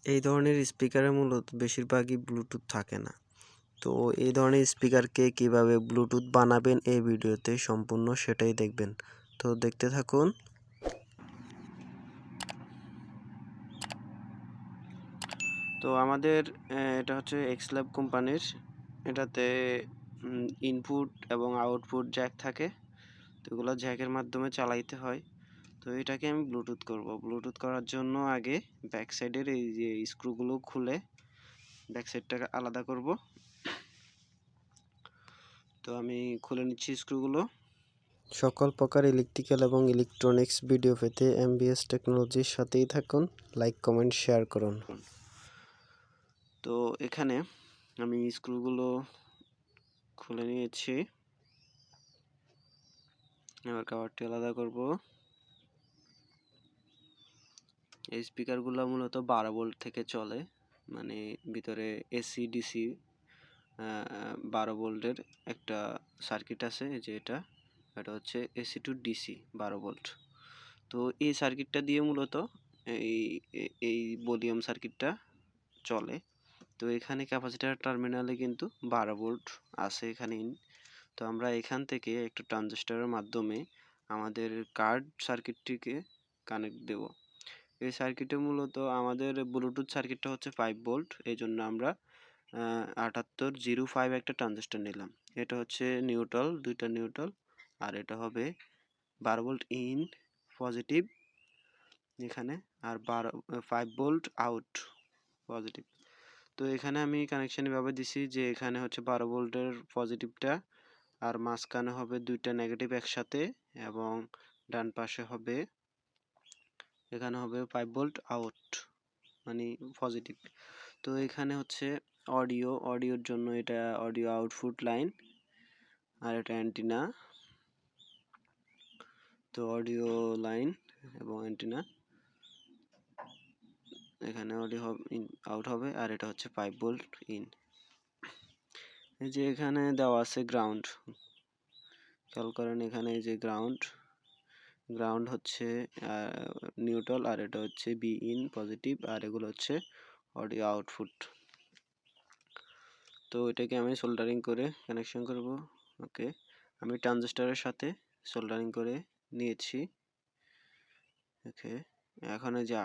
এই ধরনের স্পিকারে মূলত বেশিরভাগই ব্লুটুথ থাকে না। তো এই ধরনের স্পিকারকে কিভাবে ব্লুটুথ বানাবেন এই ভিডিওতে সম্পূর্ণ সেটাই দেখবেন। তো দেখতে থাকুন। তো আমাদের এটা হচ্ছে এক্সল্যাব কোম্পানির, এটাতে ইনপুট এবং আউটপুট জ্যাক থাকে। তো এগুলো জ্যাকের মাধ্যমে চালাইতে হয়। তো এটাকে আমি ব্লুটুথ করব। ব্লুটুথ করার জন্য আগে ব্যাক সাইডের এই যে স্ক্রুগুলো খুলে ব্যাক সাইডটাকে আলাদা করব। তো আমি খুলে নিচ্ছি স্ক্রুগুলো। সকল প্রকার ইলেকট্রিক্যাল এবং ইলেকট্রনিক্স ভিডিও পেতে এমবিএস টেকনোলজির সাথেই থাকুন। লাইক, কমেন্ট, শেয়ার করুন। তো এখানে আমি স্ক্রুগুলো খুলে নিয়েছি। এবার কভারটি আলাদা করব। এই স্পিকারগুলো মূলত 12 ভোল্ট থেকে চলে, মানে ভিতরে এসি ডিসি 12 ভোল্টের একটা সার্কিট আছে। যে এটা হচ্ছে এসি টু ডিসি 12 ভোল্ট। তো এই সার্কিটটা দিয়ে মূলত এই এই ভলিউম সার্কিটটা চলে। তো এখানে ক্যাপাসিটর টার্মিনালে কিন্তু 12 ভোল্ট আছে এখানে। তো আমরা এখান থেকে একটা ট্রানজিস্টরের মাধ্যমে আমাদের কার্ড সার্কিটটিকে কানেক্ট দেব। এই সার্কিটে মূলত আমাদের ব্লুটুথ সার্কিটটা হচ্ছে 5 ভোল্ট, এই জন্য আমরা 7805 একটা ট্রানজিস্টর নিলাম। এটা হচ্ছে নিউট্রাল, দুইটা নিউট্রাল, আর এটা হবে 12 ভোল্ট ইন পজিটিভ এখানে, আর 5 ভোল্ট আউট পজিটিভ। তো এখানে আমি কানেকশন এভাবে দিছি যে এখানে হচ্ছে 12 ভোল্টের পজিটিভটা, আর মাঝখানে হবে দুইটা নেগেটিভ একসাথে, এবং ডান পাশে হবে এখানে হবে 5 ভোল্ট আউট মানে পজিটিভ। তো এখানে হচ্ছে অডিওর জন্য এটা অডিও আউটপুট লাইন, আর এটা অ্যান্টিনা। তো অডিও লাইন এবং অ্যান্টিনা, এখানে অডিও আউট হবে, আর এটা হচ্ছে 5 ভোল্ট ইন। এই যে এখানে দেওয়া আছে গ্রাউন্ড, খেয়াল করেন এখানে এই যে গ্রাউন্ড হচ্ছে নিউট্রাল, আর এটা হচ্ছে বি ইন পজিটিভ, আর এগুলো হচ্ছে অডিও আউটপুট। তো এটাকে আমি সোল্ডারিং করে কানেকশন করব। ওকে, আমি ট্রানজিস্টরের সাথে সোল্ডারিং করে নিয়েছি। ওকে, এখন এই যে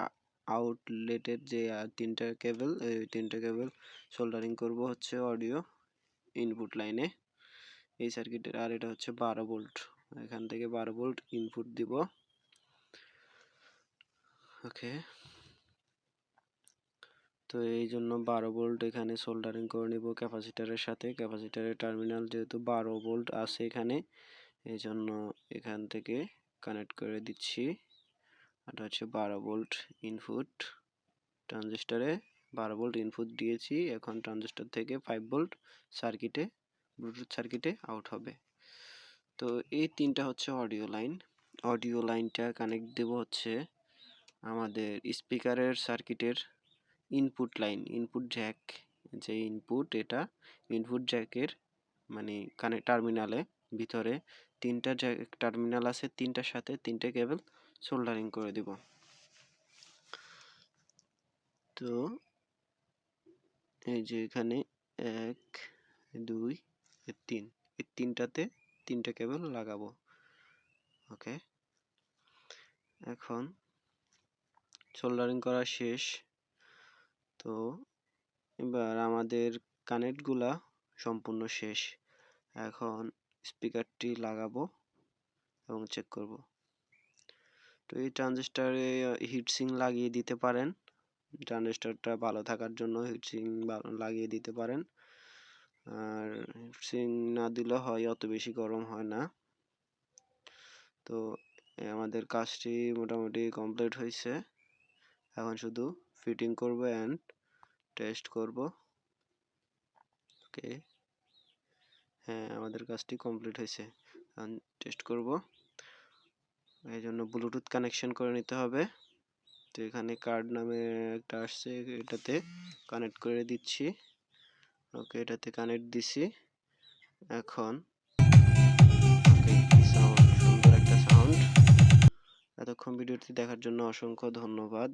আউটলেটের যে তিনটা কেবল, এই তিনটা কেবল সোল্ডারিং করব হচ্ছে অডিও ইনপুট লাইনে এই সার্কিটের। আর এটা হচ্ছে 12 ভোল্ট, এখান থেকে 12 ভোল্ট ইনপুট দিব। ওকে, তো এই জন্য 12 ভোল্ট এখানে সোল্ডারিং করে নিব ক্যাপাসিটরের সাথে। ক্যাপাসিটরের টার্মিনাল যেহেতু 12 ভোল্ট আছে এখানে, এই জন্য এখান থেকে কানেক্ট করে দিচ্ছি। এটা হচ্ছে 12 ভোল্ট ইনপুট, ট্রানজিস্টরে 12 ভোল্ট ইনপুট দিয়েছি। এখন ট্রানজিস্টর থেকে 5 ভোল্ট সার্কিটে, ব্লুটুথ সার্কিটে আউট হবে। তো এই তিনটা হচ্ছে অডিও লাইনটা কানেক্ট দেব হচ্ছে আমাদের স্পিকারের সার্কিটের ইনপুট লাইন, ইনপুট জ্যাক, যে ইনপুট, এটা ইনপুট জ্যাকের মানে টার্মিনালে ভিতরে তিনটা জ্যাক টার্মিনাল আছে, তিনটার সাথে তিনটে কেবল সোল্ডারিং করে দিব। তো এই যে এখানে 1 2 3, এই তিনটাতে তিনটা কেবল লাগাবো। ওকে, এখন সোল্ডারিং করা শেষ। তো এবার আমাদের কানেক্টগুলা সম্পূর্ণ শেষ। এখন স্পিকারটি লাগাবো এবং চেক করব। তো এই ট্রানজিস্টরে হিটসিং লাগিয়ে দিতে পারেন, ট্রানজিস্টরটা ভালো থাকার জন্য হিটসিং লাগিয়ে দিতে পারেন। আর হিটসিং না দিলে হয় অত বেশি গরম হয় না। তো আমাদের কাজটি মোটামুটি কমপ্লিট হয়েছে। এখন শুধু ফিটিং করব এন্ড টেস্ট করব। ওকে, হ্যাঁ, আমাদের কাজটি কমপ্লিট হয়েছে। এখন টেস্ট করব, এই জন্য ব্লুটুথ কানেকশন করে নিতে হবে। তো এখানে কার্ড নামে একটা আসছে, এটাতে কানেক্ট করে দিচ্ছি। ওকে, এটাতে কানেক্ট দিছি। এখন সুন্দর একটা সাউন্ড। এতক্ষণ ভিডিওটি দেখার জন্য অসংখ্য ধন্যবাদ।